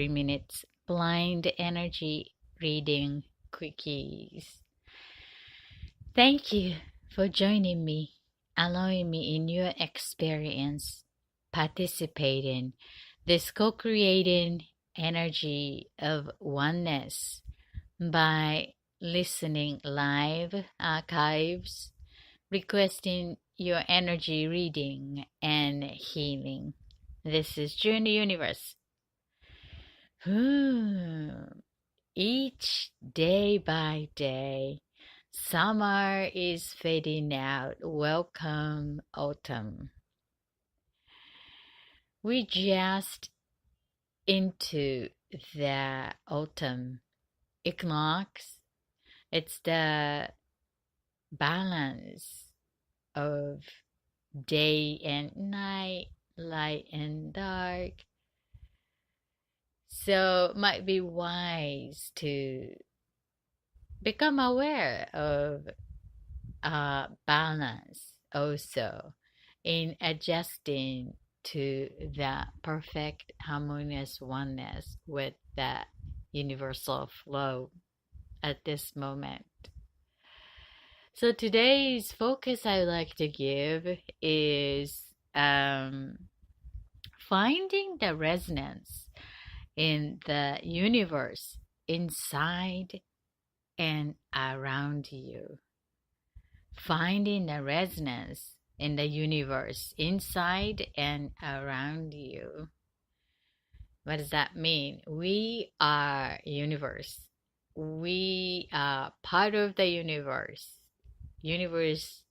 3 minutes blind energy reading quickies. Thank you for joining me, allowing me in your experience, participating this co-creating energy of oneness by listening live archives, requesting your energy reading and healing. This is June Universe. Each day by day, summer is fading out. Welcome, autumn. We just into the autumn equinox. It's the balance of day and night, light and dark. So might be wise to become aware of balance also in adjusting to the perfect harmonious oneness with the universal flow at this moment. So today's focus I would like to give is finding the resonance in the universe inside and around you. Finding the resonance in the universe inside and around you. What does that mean? We are universe. We are part of the universe. Universe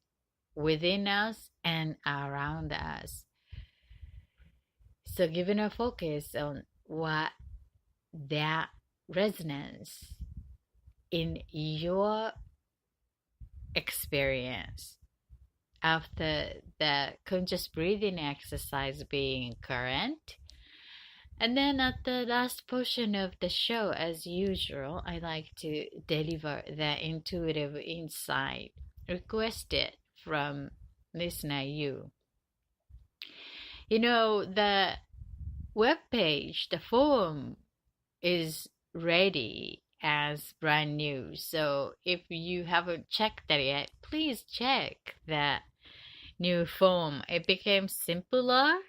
within us and around us. So giving a focus on what that resonance in your experience after the conscious breathing exercise being current. And then at the last portion of the show, as usual, I like to deliver the intuitive insight requested from listener you. You know, the web page, the form is ready as brand new. So if you haven't checked that yet, please check that new form. It became simpler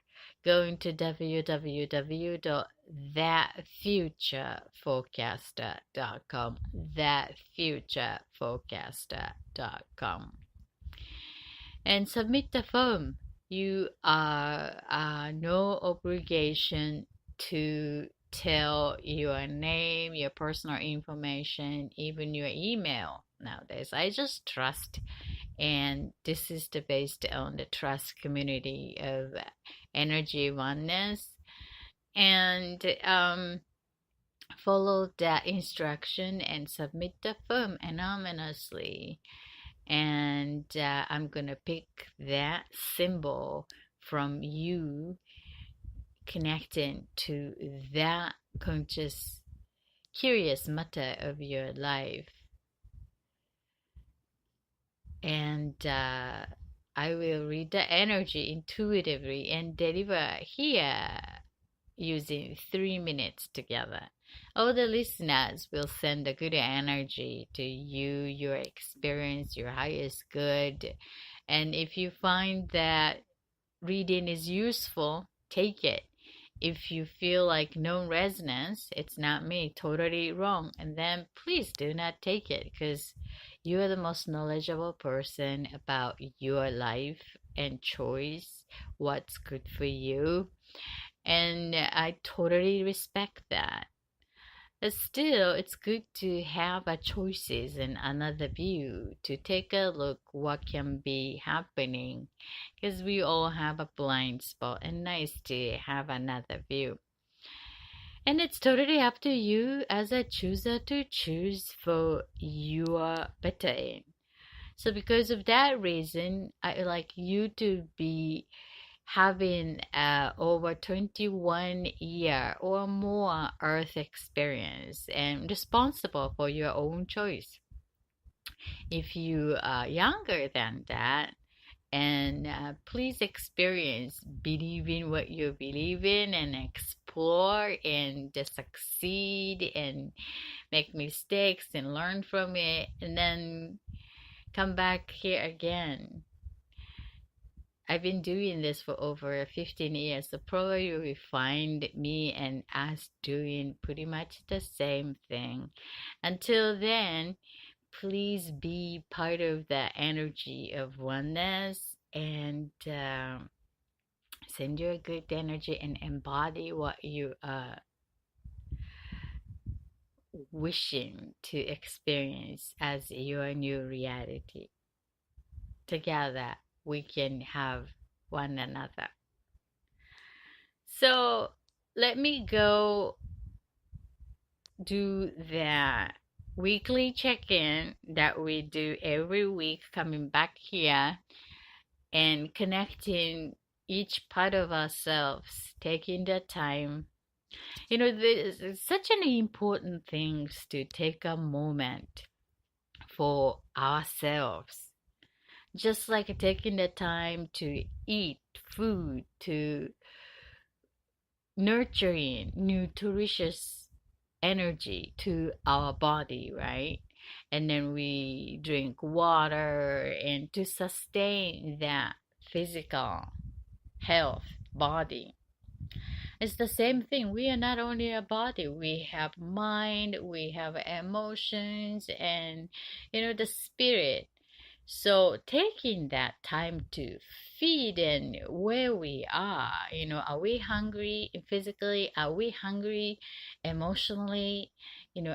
going to www.thatfutureforecaster.com thatfutureforecaster.com and submit the form. You are no obligation to tell your name, your personal information, even your email nowadays. I just trust, and this is based on the trust community of energy oneness. And follow that instruction and submit the form anonymously. And I'm gonna pick that symbol from you connecting to that conscious, curious matter of your life. And I will read the energy intuitively and deliver here using 3 minutes together. All the listeners will send the good energy to you, your experience, your highest good. And if you find that reading is useful, take it. If you feel like no resonance, it's not me, totally wrong, and then please do not take it, because you are the most knowledgeable person about your life and choice, what's good for you. And I totally respect that. But still, it's good to have a choices and another view to take a look what can be happening, because we all have a blind spot and nice to have another view. And it's totally up to you as a chooser to choose for your bettering. So because of that reason, I would like you to be having over 21 year or more earth experience and responsible for your own choice. If you are younger than that And please experience believing what you believe in and explore and just succeed and make mistakes and learn from it and then come back here again. I've been doing this for over 15 years, so probably you will find me and us doing pretty much the same thing. Until then, please be part of the energy of oneness and send your good energy and embody what you are wishing to experience as your new reality. Together, we can have one another. So let me go do the weekly check-in that we do every week, coming back here and connecting each part of ourselves, taking the time. You know, this is such an important thing to take a moment for ourselves. Just like taking the time to eat food, to nurturing nutritious energy to our body, right? And then we drink water and to sustain that physical health body. It's the same thing. We are not only a body, we have mind, we have emotions, and the spirit. So taking that time to feed in where we are we hungry physically? Are we hungry emotionally?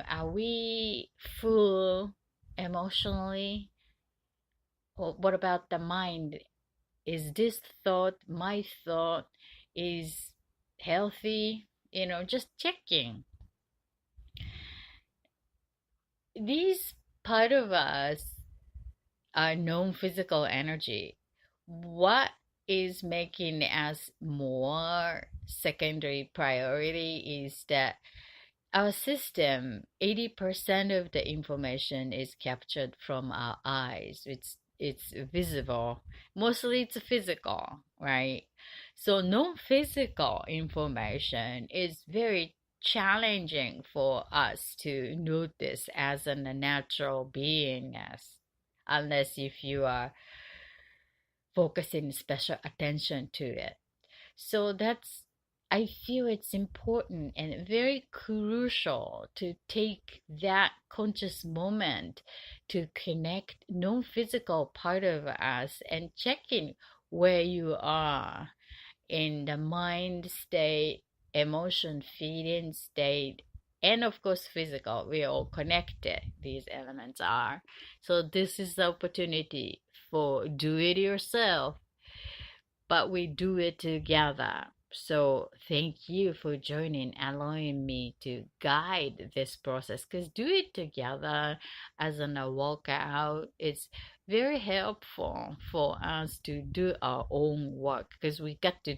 Are we full emotionally? Or what about the mind? Is this thought, my thought, is healthy? Just checking. These part of us are known physical energy. What is making us more secondary priority is that our system, 80% of the information is captured from our eyes. It's visible. Mostly it's physical, right? So non-physical information is very challenging for us to notice as a natural beingness, unless if you are focusing special attention to it. So I feel it's important and very crucial to take that conscious moment to connect non-physical part of us and checking where you are in the mind state, emotion feeding state, and of course physical. We are all connected, these elements are. So this is the opportunity for do it yourself, but we do it together. So thank you for joining, allowing me to guide this process. Because do it together as in a walkout, it's very helpful for us to do our own work because we got to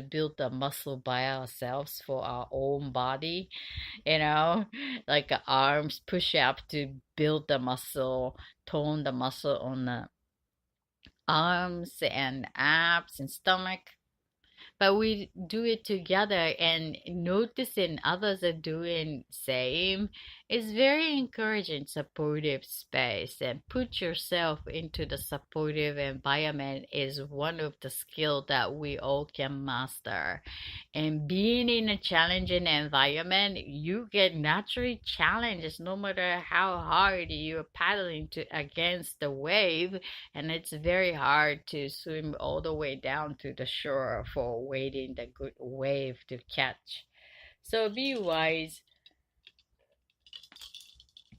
build the muscle by ourselves for our own body, like arms push up to build the muscle, tone the muscle on the arms and abs and stomach, but we do it together and noticing others are doing same is very encouraging, supportive space, and put yourself into the supportive environment is one of the skills that we all can master. And being in a challenging environment, you get naturally challenged no matter how hard you're paddling against the wave, and it's very hard to swim all the way down to the shore for waiting the good wave to catch. So be wise,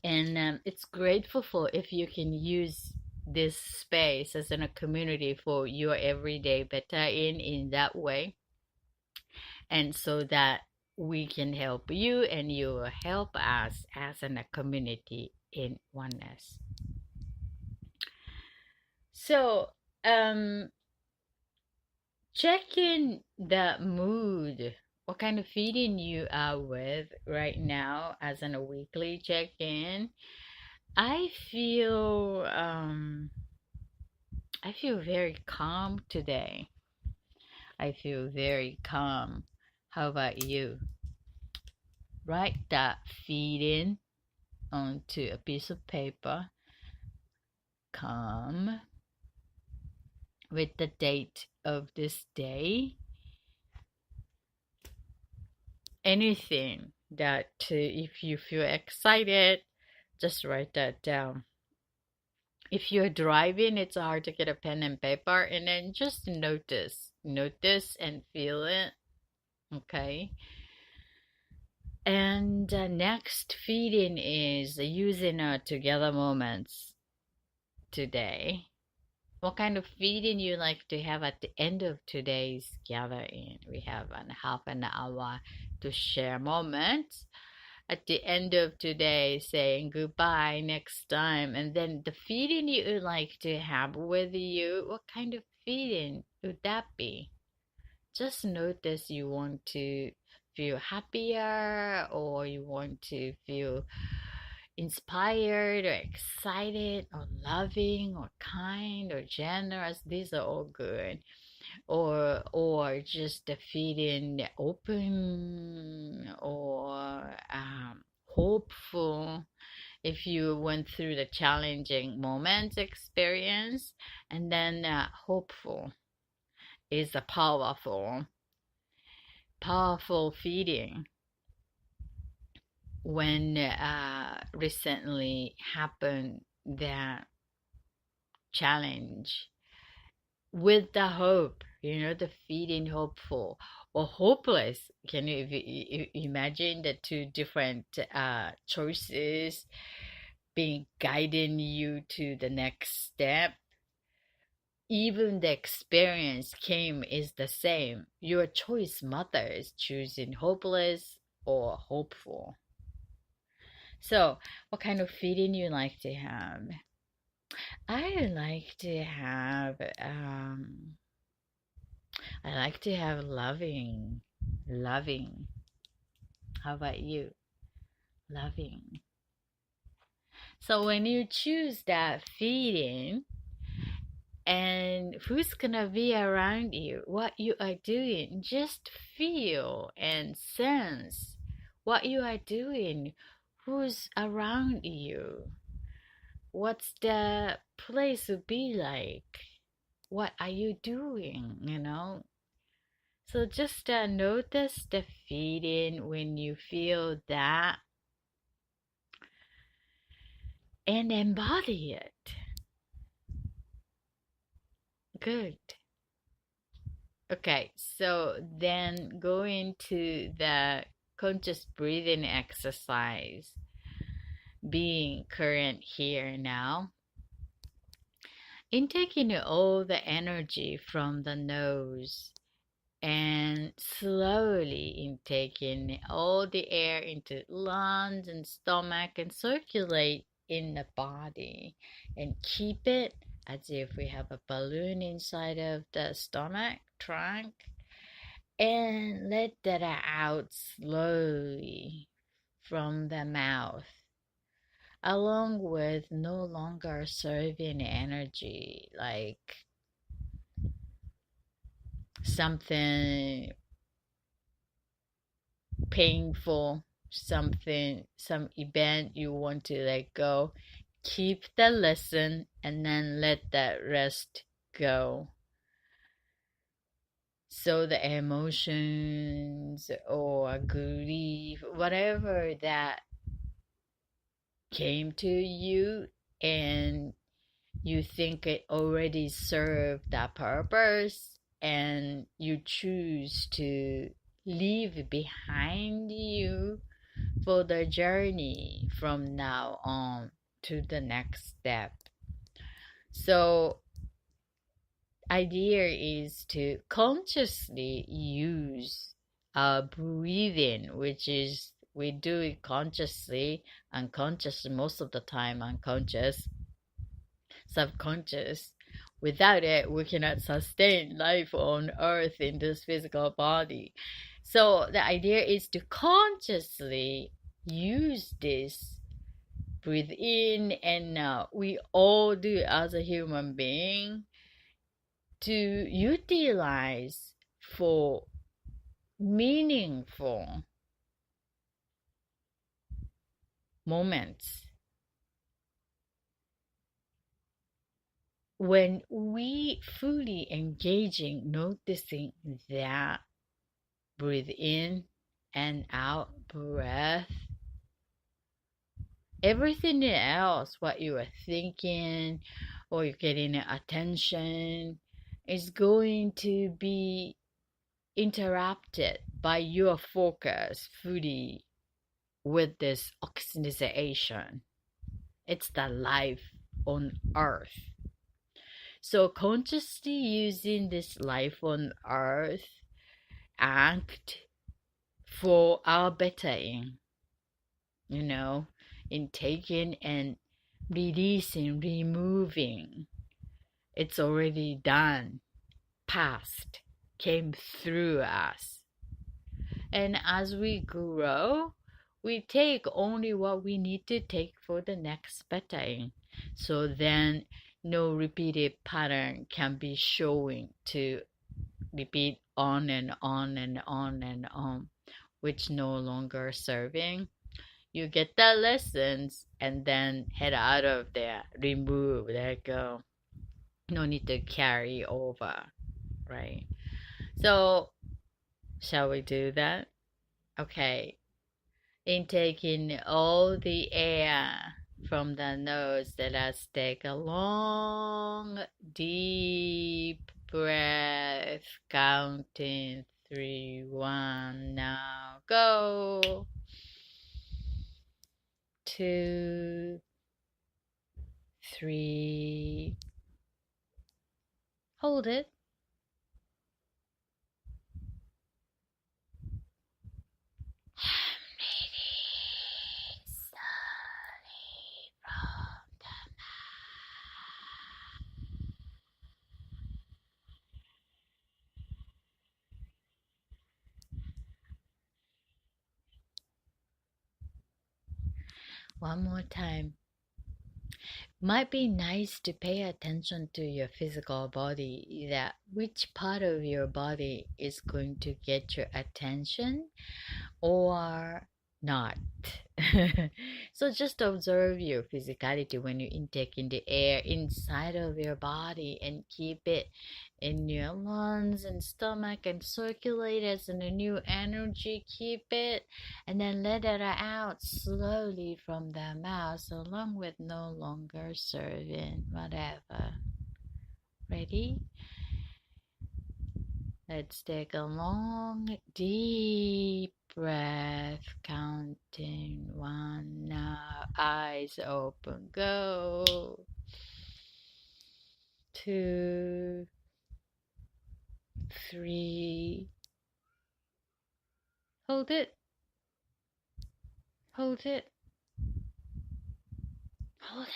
and it's grateful for if you can use this space as in a community for your everyday better in that way, and so that we can help you and you will help us as in a community in oneness. So check in the mood, what kind of feeling you are with right now as in a weekly check-in. I feel I feel very calm today. I feel very calm. How about you? Write that feeling onto a piece of paper. Calm with the date of this day. Anything that if you feel excited, just write that down. If you're driving, it's hard to get a pen and paper, and then just notice and feel it. Okay. And next feeding is using our together moments today. What kind of feeding you like to have at the end of today's gathering? We have half an hour to share moments. At the end of today, saying goodbye next time, and then the feeding you would like to have with you, what kind of feeding would that be? Just notice you want to feel happier or you want to feel inspired or excited or loving or kind or generous. These are all good. Or just the feeling open or hopeful if you went through the challenging moments experience. And then hopeful is a powerful feeling when recently happened that challenge with the hope, the feeling hopeful or hopeless. Can you, imagine the two different choices being guiding you to the next step? Even the experience came is the same. Your choice matters, choosing hopeless or hopeful. So, what kind of feeling you like to have? I like to have loving. Loving. How about you? Loving. So when you choose that feeling, and who's gonna be around you, what you are doing, just feel and sense what you are doing, who's around you, what's the place to be like, what are you doing. So just notice the feeling when you feel that and embody it. Good. Okay, so then go into the conscious breathing exercise, being current here now. Intaking all the energy from the nose and slowly intaking all the air into lungs and stomach and circulate in the body and keep it as if we have a balloon inside of the stomach trunk and let that out slowly from the mouth, along with no longer serving energy like something painful, some event you want to let go. Keep the lesson and then let that rest go. So the emotions or grief, whatever that came to you and you think it already served that purpose and you choose to leave behind you for the journey from now on to the next step. So idea is to consciously use breathing, which is we do it consciously, unconscious, most of the time unconscious, subconscious. Without it, we cannot sustain life on earth in this physical body. So the idea is to consciously use this. Breathe in and out. We all do as a human being. to utilize for meaningful moments. When we fully engaging, noticing that breathe in and out breath, everything else, what you are thinking or you're getting attention, is going to be interrupted by your focus fully with this oxygenation. It's the life on earth. So consciously using this life on earth act for our bettering, you know, in taking and releasing, removing. It's already done, past, came through us. And as we grow, we take only what we need to take for the next bettering. So then no repeated pattern can be showing to repeat on and on and on and on, which no longer serving. You get the lessons and then head out of there, remove, let go. No need to carry over, right? So, shall we do that? Okay. Intaking all the air from the nose, let us take a long, deep breath, counting 3, 1, now go. 2, 3, hold it. One more time. Might be nice to pay attention to your physical body, that which part of your body is going to get your attention or not. So just observe your physicality when you intake in the air inside of your body and keep it in your lungs and stomach and circulate as a new energy. Keep it and then let it out slowly from the mouth along with no longer serving whatever. Ready? Let's take a long, deep breath, counting 1 now. Eyes open, go. 2, 3. Hold it. Hold it. Hold it.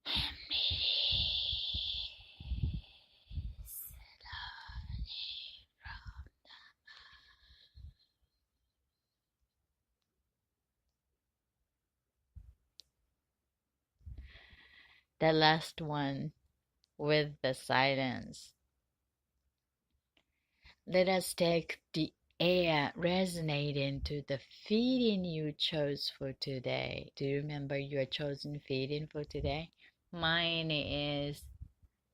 And release slowly from the last one with the silence. Let us take the air resonating to the feeling you chose for today. Do you remember your chosen feeling for today? Mine is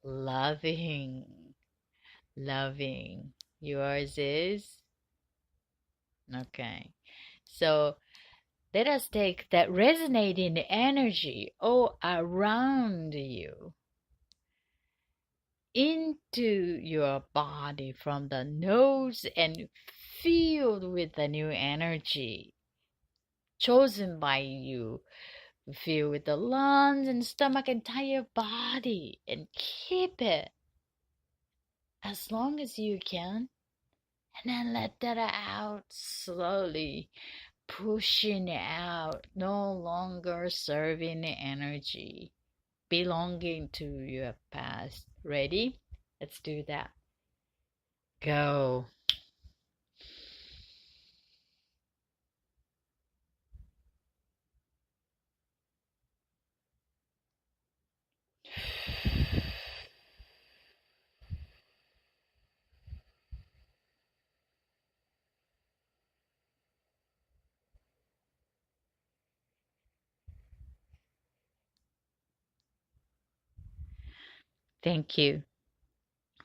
loving. Loving. Yours is? Okay. So let us take that resonating energy all around you into your body from the nose and filled with the new energy chosen by you. Fill with the lungs and stomach, entire body, and keep it as long as you can. And then let that out slowly, pushing it out, no longer serving the energy belonging to your past. Ready? Let's do that. Go. Thank you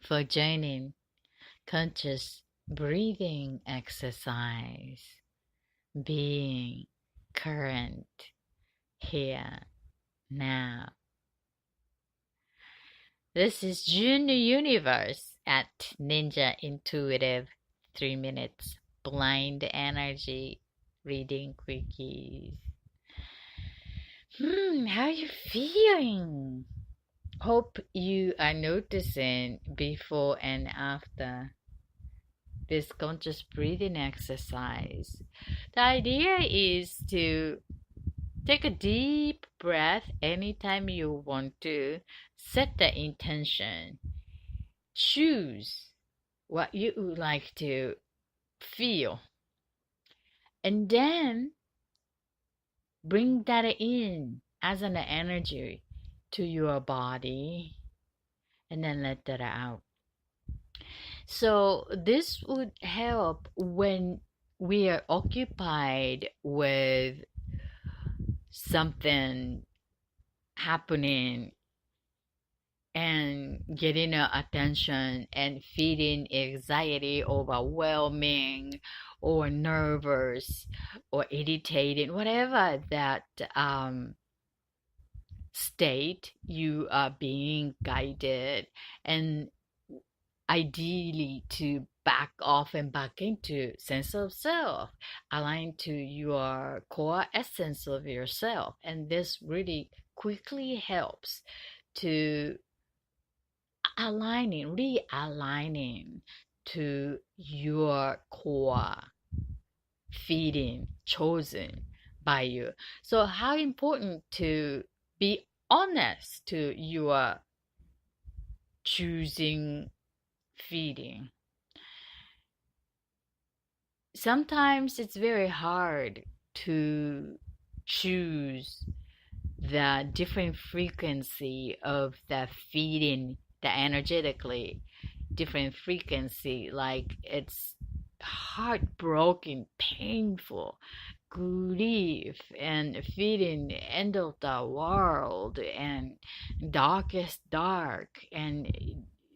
for joining conscious breathing exercise, being current here now. This is June Universe at Ninja Intuitive 3 minutes blind energy reading quickies. How you feeling? Hope you are noticing before and after this conscious breathing exercise. The idea is to take a deep breath anytime you want to. Set the intention. Choose what you would like to feel. And then bring that in as an energy to your body. And then let that out. So this would help when we are occupied with something happening and getting our attention and feeling anxiety, overwhelming, or nervous, or irritated, whatever that state you are being guided, and ideally to back off and back into sense of self, aligned to your core essence of yourself. And this really quickly helps to realigning to your core feeling chosen by you. So how important to be honest to your choosing feeding. Sometimes it's very hard to choose the different frequency of the feeding, the energetically different frequency, like it's heartbroken, painful, grief, and feeling end of the world, and darkest dark, and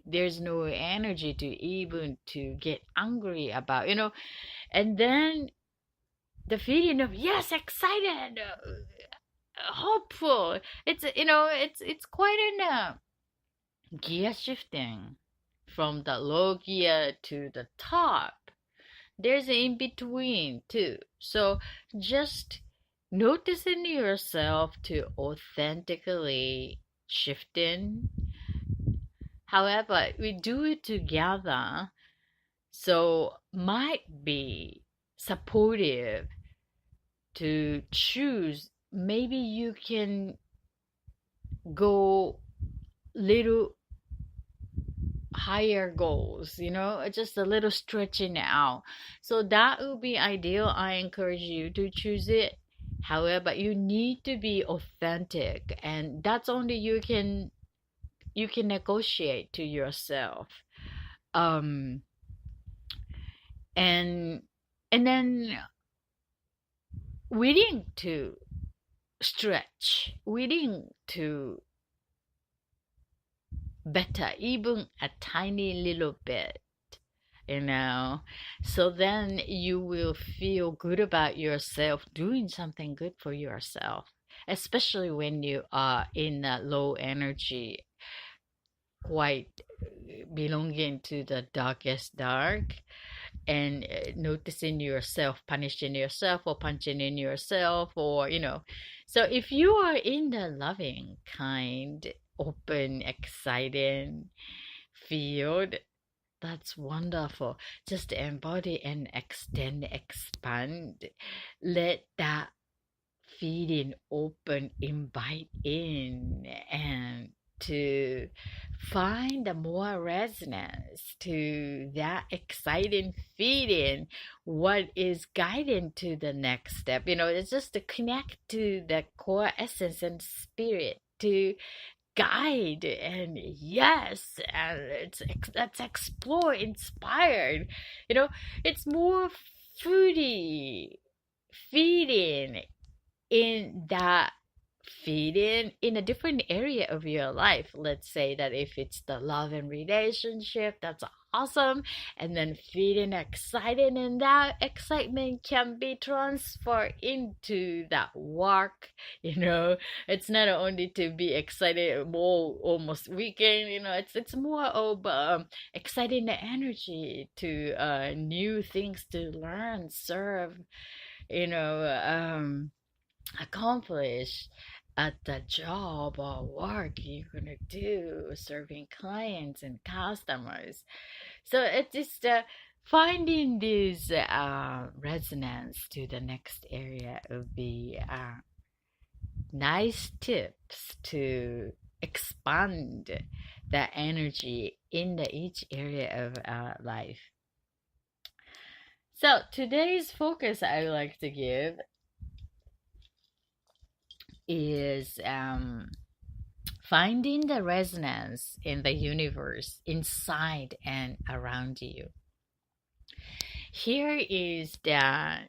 there's no energy to even to get angry about, and then the feeling of yes, excited, hopeful. It's quite an gear shifting from the low gear to the top. There's an in between too. So just noticing yourself to authentically shifting. However, we do it together, so might be supportive to choose. Maybe you can go little higher goals, just a little stretching out. So that would be ideal. I encourage you to choose it. However, you need to be authentic, and that's only you can negotiate to yourself. And then willing to stretch, willing to better even a tiny little bit, so then you will feel good about yourself, doing something good for yourself, especially when you are in a low energy, quite belonging to the darkest dark, and noticing yourself punishing yourself or punching in yourself, or so if you are in the loving, kind, open, exciting field, that's wonderful. Just embody and extend, expand. Let that feeling open, invite in, and to find a more resonance to that exciting feeling, what is guiding to the next step. It's just to connect to the core essence and spirit, to guide, and yes, and let's explore, inspired. It's more foodie feeling in that feed in a different area of your life. Let's say that if it's the love and relationship, that's awesome. And then feeding excited, and that excitement can be transferred into that work. It's not only to be excited more almost weekend. It's more of exciting the energy to new things to learn, serve, you know um accomplish at the job or work you're gonna do, serving clients and customers. So it's just finding this resonance to the next area would be nice tips to expand the energy in each area of our life. So today's focus I would like to give is finding the resonance in the universe inside and around you. Here is the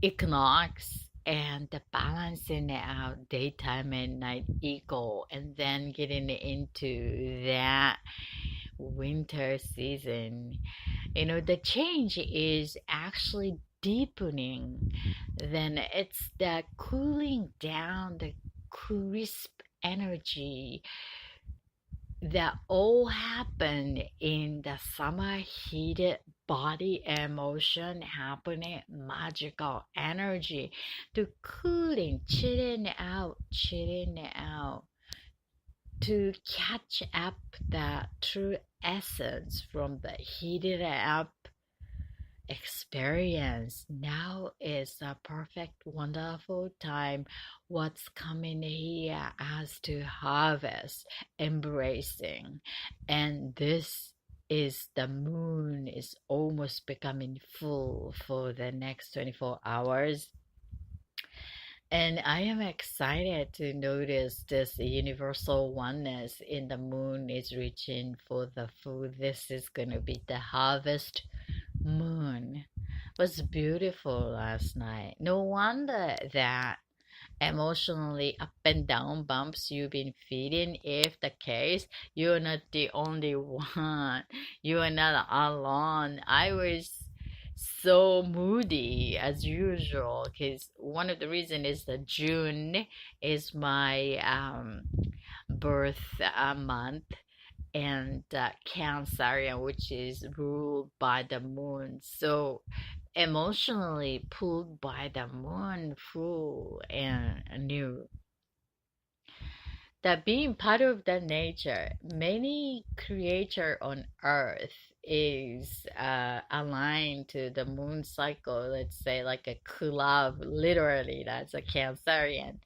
equinox and the balancing out daytime and night equal, and then getting into that winter season. The change is actually deepening. Then it's the cooling down, the crisp energy that all happen in the summer heated body emotion happening, magical energy to cooling, chilling out, to catch up the true essence from the heated up experience. Now is a perfect, wonderful time. What's coming here as to harvest, embracing. And this is the moon is almost becoming full for the next 24 hours. And I am excited to notice this universal oneness in the moon is reaching for the full. This is going to be the harvest moon. Was beautiful last night. No wonder that emotionally up and down bumps you've been feeling. If the case, you're not the only one. You are not alone. I was so moody as usual because one of the reasons is that June is my birth month, and Cancerian, which is ruled by the moon. So emotionally pulled by the moon, full and new. That being part of the nature, many creature on earth is aligned to the moon cycle. Let's say like a club, literally, that's a Cancerian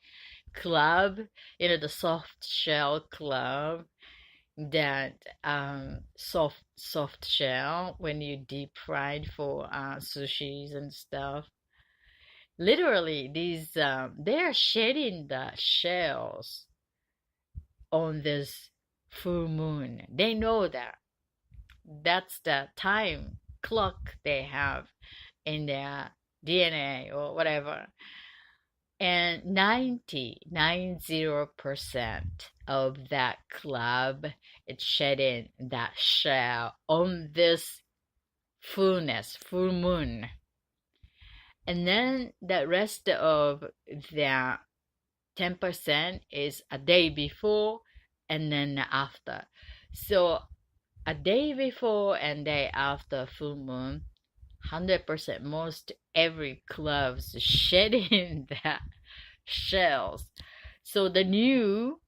club, the soft shell club, that soft shell when you deep fried for sushis and stuff. Literally, these they're shedding the shells on this full moon. They know that that's the time clock they have in their DNA or whatever. And 90% of that club is shedding that shell on this full moon. And then the rest of the 10% is a day before and then after. So a day before and day after full moon, 100% most every club's shedding that shells. So the new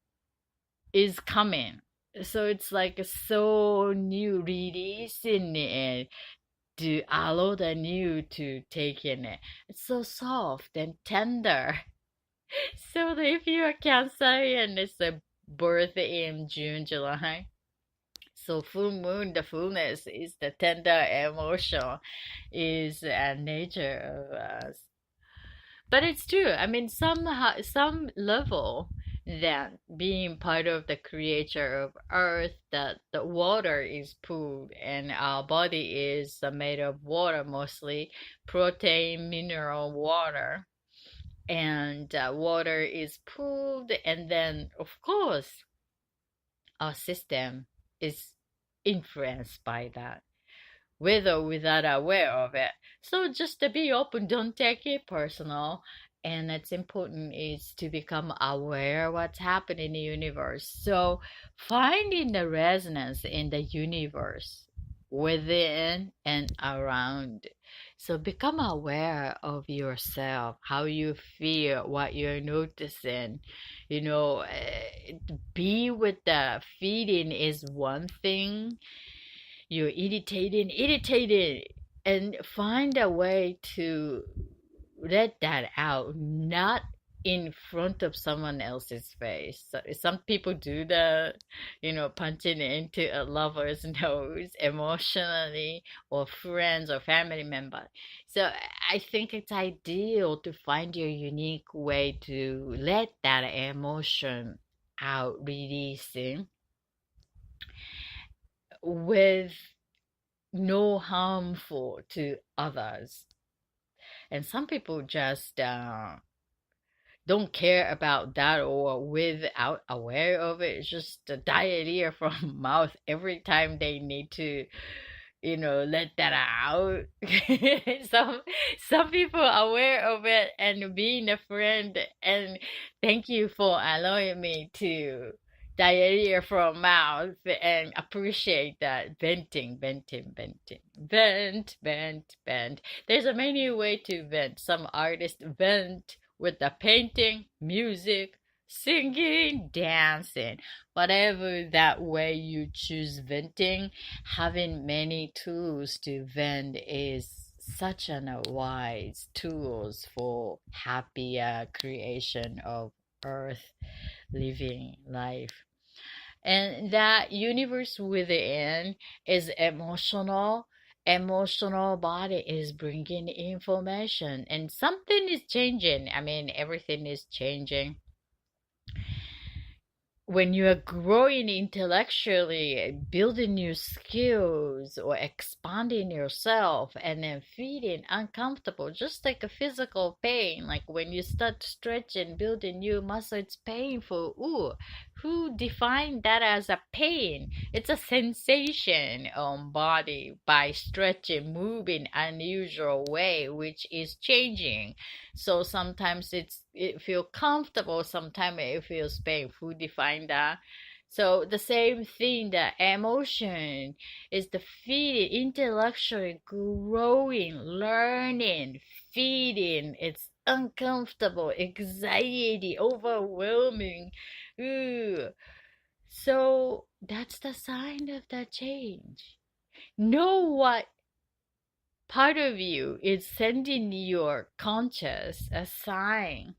is coming. So it's like so new, releasing it to allow the new to take in it. It's so soft and tender. So if you're a Cancer and it's a birth in June, July, so full moon, the fullness is the tender emotion, is a nature of us. But it's true. I mean, somehow, some level, that being part of the creature of Earth, that the water is pulled, and our body is made of water mostly, protein, mineral, water. and water is pulled, and then of course our system is influenced by that, with or without aware of it. So just to be open, don't take it personal. And it's important is to become aware what's happening in the universe. So finding the resonance in the universe within and around. So become aware of yourself, how you feel, what you're noticing. You know, be with the feeling is one thing. You're irritated, and find a way to let that out, not in front of someone else's face. So some people do that, punching into a lover's nose emotionally, or friends or family member. So I think it's ideal to find your unique way to let that emotion out, releasing with no harmful to others. And some people just don't care about that, or without aware of it. It's just a diarrhea from mouth every time they need to, let that out. some some people are aware of it and being a friend, and thank you for allowing me to diarrhea from mouth, and appreciate that. Venting, vent. There's a many way to vent. Some artists vent with the painting, music, singing, dancing, whatever that way you choose venting. Having many tools to vent is such an wise tools for happier creation of earth living life. And that universe within is emotional body is bringing information, and something is changing. I mean, everything is changing. When you are growing intellectually, building new skills, or expanding yourself, and then feeling uncomfortable, just like a physical pain, like when you start stretching, building new muscle, it's painful. Ooh, who defined that as a pain? It's a sensation on body by stretching, moving unusual way, which is changing. So sometimes it feel comfortable, sometimes it feels pain. Who define that? So the same thing, the emotion is the feeling, intellectually growing, learning, feeding. It's uncomfortable, anxiety, overwhelming. Ooh. So that's the sign of the change. Know what part of you is sending your conscious a sign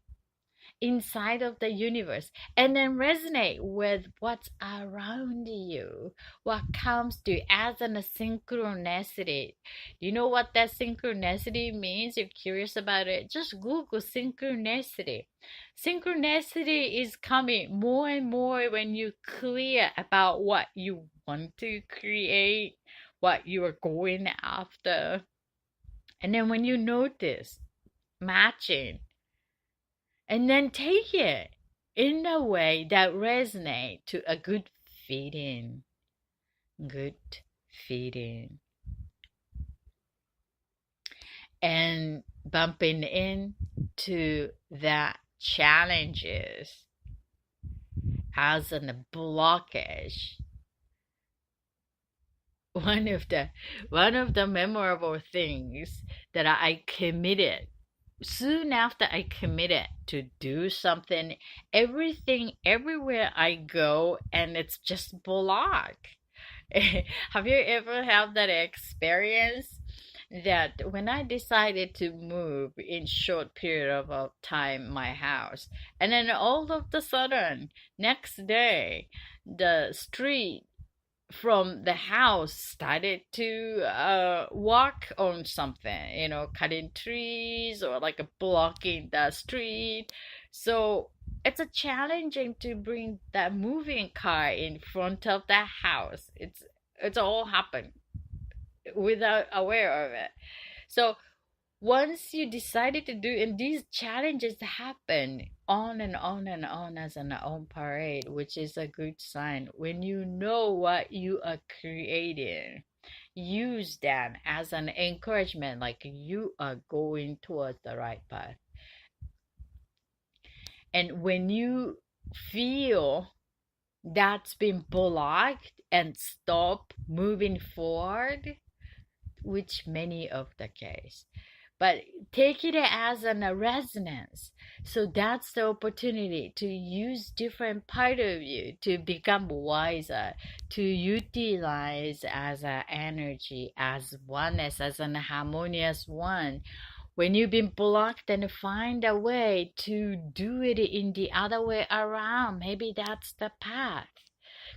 inside of the universe, and then resonate with what's around you, what comes to as a synchronicity. You know what that synchronicity means? You're curious about it, just Google synchronicity. Synchronicity is coming more and more when you clear about what you want to create, what you are going after. And then when you notice matching, and then take it in a way that resonates to a good feeling. Good feeling. And bumping into that challenges as a blockage. One of the memorable things that I committed soon after I committed to do something, everything everywhere I go, and it's just block. Have you ever had that experience? That when I decided to move in short period of time my house, and then all of the sudden next day the street from the house started to walk on something, cutting trees, or like blocking the street. So it's a challenging to bring that moving car in front of the house. It's all happened without aware of it. So once you decided to do, and these challenges happen on and on as an on parade, which is a good sign. When you know what you are creating, use that as an encouragement, like you are going towards the right path. And when you feel that's been blocked and stop moving forward, which many of the case, but take it as a resonance. So that's the opportunity to use different part of you to become wiser, to utilize as an energy, as oneness, as an harmonious one. When you've been blocked, then find a way to do it in the other way around. Maybe that's the path,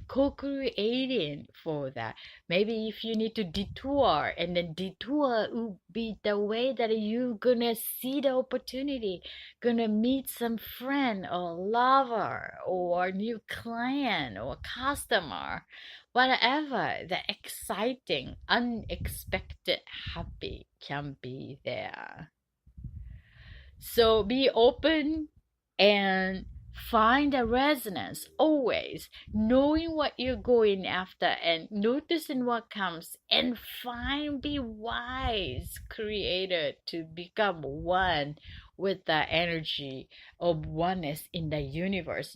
co-creating for that. Maybe if you need to detour, and then detour will be the way that you gonna see the opportunity, gonna meet some friend or lover or new client or customer, whatever the exciting, unexpected happy can be there. So be open and find a resonance always, knowing what you're going after and noticing what comes, and be wise, created to become one with the energy of oneness in the universe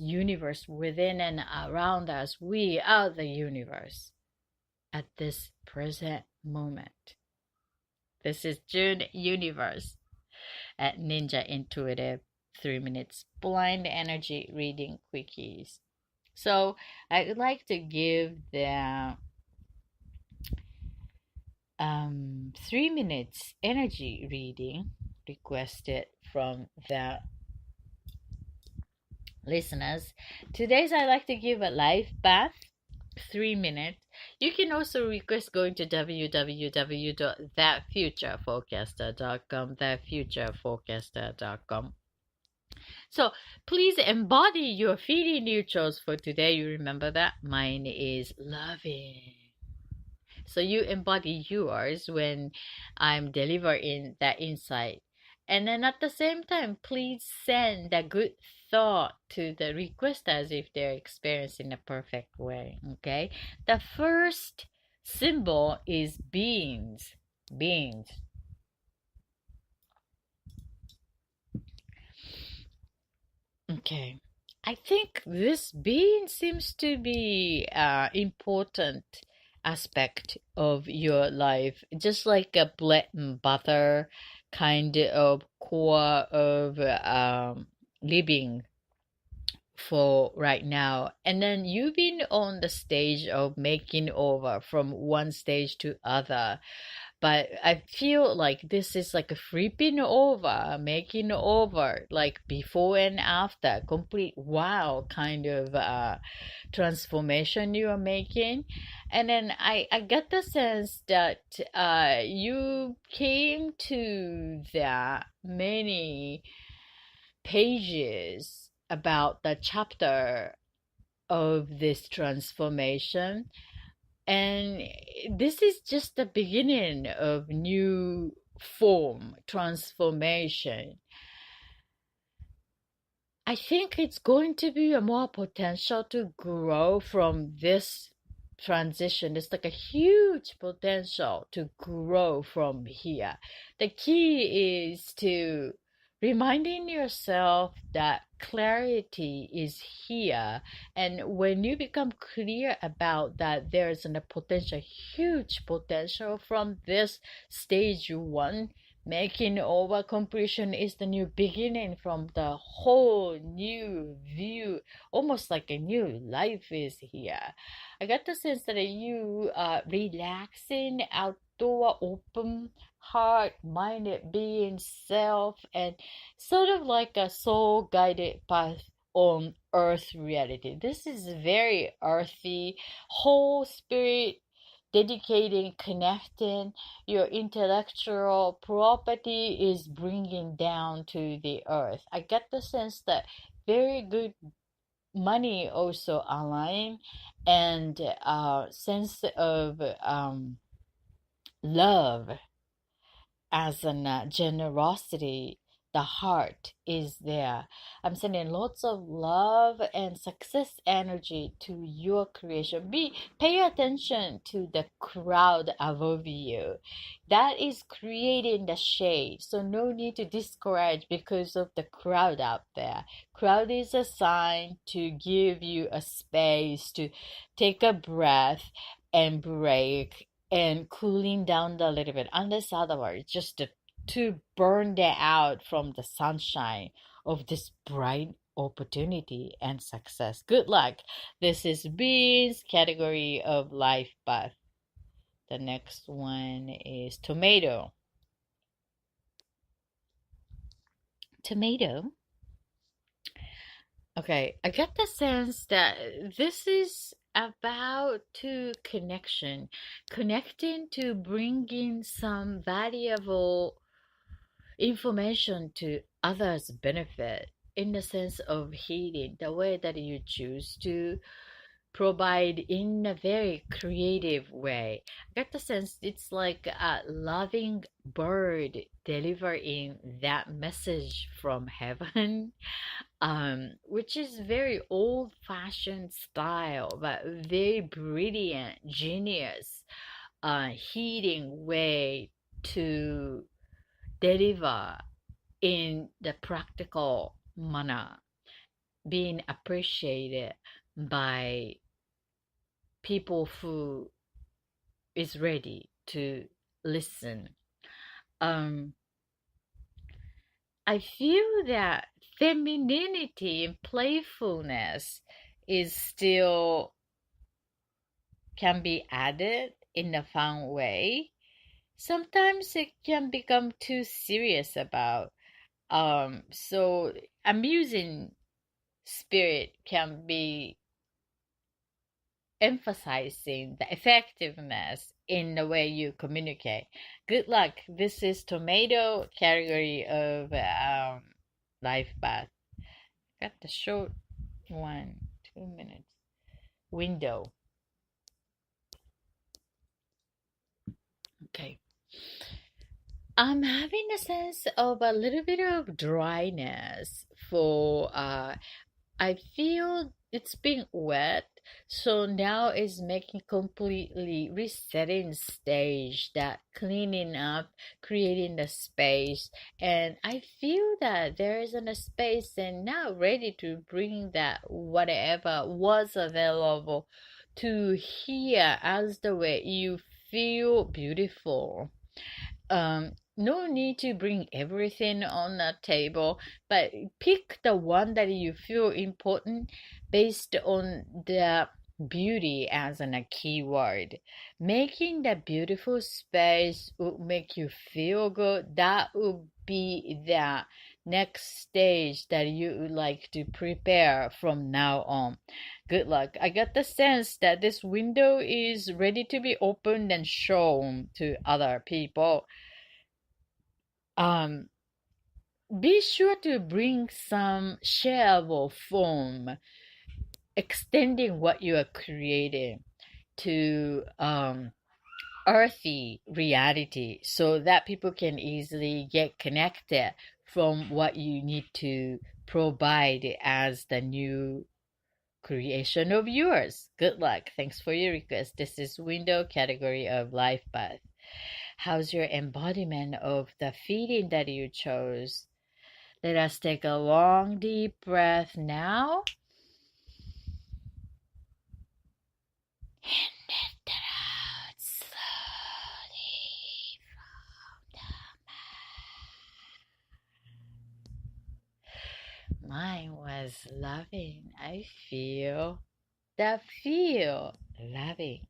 within and around us. We are the universe at this present moment. This is June Universe at Ninja Intuitive 3 minutes blind energy reading quickies. So I would like to give the 3 minutes energy reading requested from the listeners. Today's I like to give a life bath 3 minutes. You can also request going to www.thatfutureforecaster.com, thatfutureforecaster.com. So please embody your feeling you chose for today. You remember that? Mine is loving. So you embody yours when I'm delivering that insight. And then at the same time, please send a good thought to the requesters if they're experiencing a perfect way. Okay? The first symbol is beans. Beans. Okay. I think this being seems to be an important aspect of your life, just like a bread and butter kind of core of living for right now. And then you've been on the stage of making over from one stage to other, but I feel like this is like a flipping over, making over, like before and after, complete wow kind of transformation you are making. And then I get the sense that you came to the many pages about the chapter of this transformation, and this is just the beginning of new form transformation. I think it's going to be a more potential to grow from this transition. It's like a huge potential to grow from here. The key is to reminding yourself that clarity is here, and when you become clear about that, there's a potential, huge potential from this stage one. Making over completion is the new beginning from the whole new view, almost like a new life is here. I got the sense that you are relaxing, outdoor, open, heart, minded being, self, and sort of like a soul guided path on earth reality. This is very earthy, whole spirit dedicating, connecting. Your intellectual property is bringing down to the earth. I get the sense that very good money also align, and sense of love as an generosity, the heart is there. I'm sending lots of love and success energy to your creation. Pay attention to the crowd above you. That is creating the shade. So no need to discourage because of the crowd out there. Crowd is a sign to give you a space to take a breath and break and cooling down a little bit. Unless otherwise, just to burn that out from the sunshine of this bright opportunity and success. Good luck. This is Beans category of life path. The next one is tomato. Tomato. Okay, I get the sense that this is about to connecting to bringing some valuable information to others' benefit in the sense of healing, the way that you choose to provide in a very creative way. I get the sense it's like a loving bird delivering that message from heaven, which is very old-fashioned style, but very brilliant, genius, healing way to deliver in the practical manner, being appreciated by people who is ready to listen. Um, I feel that femininity and playfulness is still can be added in a fun way. Sometimes it can become too serious about so amusing spirit can be emphasizing the effectiveness in the way you communicate. Good luck. This is tomato category of life path. Got the short one, 2 minutes. Window. Okay. I'm having a sense of a little bit of dryness for I feel it's been wet, so now is making completely resetting stage, that cleaning up, creating the space, and I feel that there isn't a space and now ready to bring that whatever was available to here as the way you feel beautiful. No need to bring everything on the table, but pick the one that you feel important based on the beauty as a keyword. Making the beautiful space would make you feel good. That would be the next stage that you would like to prepare from now on. Good luck. I got the sense that this window is ready to be opened and shown to other people. Um, be sure to bring some shareable form, extending what you are creating to earthy reality so that people can easily get connected from what you need to provide as the new creation of yours. Good luck. Thanks for your request. This is window category of life path. How's your embodiment of the feeling that you chose? Let us take a long, deep breath now. And let it out slowly from the mouth. Mine was loving. I feel the feel loving.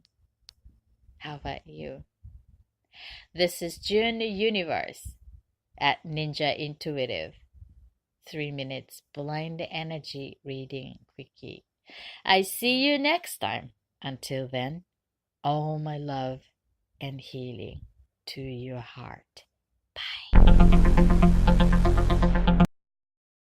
How about you? This is June Universe at Ninja Intuitive. 3 minutes blind energy reading Quickie. I see you next time. Until then, all my love and healing to your heart.